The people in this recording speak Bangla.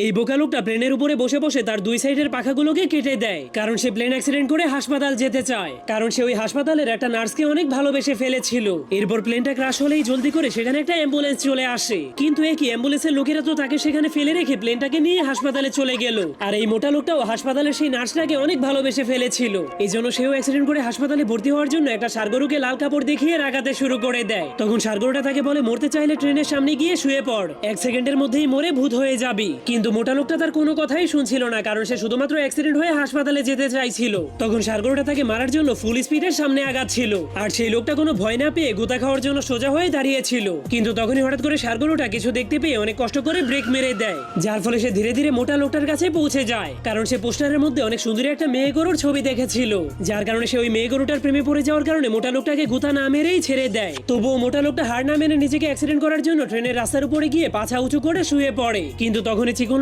এই বোকা লোকটা প্লেনের উপরে বসে বসে তার দুই সাইডের পাখাগুলোকে কেটে দেয়, কারণ সে প্লেন অ্যাক্সিডেন্ট করে হাসপাতাল যেতে চায়, কারণ সে ওই হাসপাতালের একটা নার্সকে অনেক ভালোবেসে ফেলেছিল। এরপর প্লেনটা ক্রাশ হলেই জলদি করে সেখানে একটা অ্যাম্বুলেন্স চলে আসে, কিন্তু একই অ্যাম্বুলেন্সের লোকেরা তো তাকে সেখানে ফেলে রেখে প্লেনটাকে নিয়ে হাসপাতালে চলে গেল। আর এই মোটা লোকটাও হাসপাতালের সেই নার্সটাকে অনেক ভালোবেসে ফেলেছিল, এই জন্য সেও অ্যাক্সিডেন্ট করে হাসপাতালে ভর্তি হওয়ার জন্য একটা ষাঁড়গরুকে লাল কাপড় দেখিয়ে রাগাতে শুরু করে দেয়। তখন ষাঁড়গরুটা তাকে বলে, মরতে চাইলে ট্রেনের সামনে গিয়ে শুয়ে পড়, 1 সেকেন্ডের মধ্যেই মরে ভূত হয়ে যাবি। কিন্তু মোটা লোকটা তার কোনো কথাই শুনছিল না, কারণ সে শুধুমাত্র অ্যাক্সিডেন্ট হয়ে হাসপাতালে যেতে চাইছিল। তখন ষাঁড়গরুটা তাকে মারার জন্য ফুল স্পিডের সামনে আগাচ্ছিল, আর সেই লোকটা কোনো ভয় না পেয়ে গোতা খাওয়ার জন্য সোজা হয়ে দাঁড়িয়েছিল। কিন্তু তখনই হঠাৎ করে ষাঁড়গরুটা কিছু দেখতে পেয়ে অনেক কষ্ট করে ব্রেক মেরে দেয়, যার ফলে সে ধীরে ধীরে মোটা লোকটার কাছে পৌঁছে যায়, কারণ সে পোস্টারের মধ্যে অনেক সুন্দরী একটা মেয়ে গরুর ছবি দেখেছিল, যার কারণে সে ওই মেয়ে গরুটার প্রেমে পড়ে যাওয়ার কারণে মোটা লোকটাকে গোতা না মেরেই ছেড়ে দেয়। তবুও মোটা লোকটা হার না মেনে নিজেকে অ্যাক্সিডেন্ট করার জন্য ট্রেনের রাস্তার উপরে গিয়ে পাছা উঁচু করে শুয়ে পড়ে। কিন্তু তখনই চিকন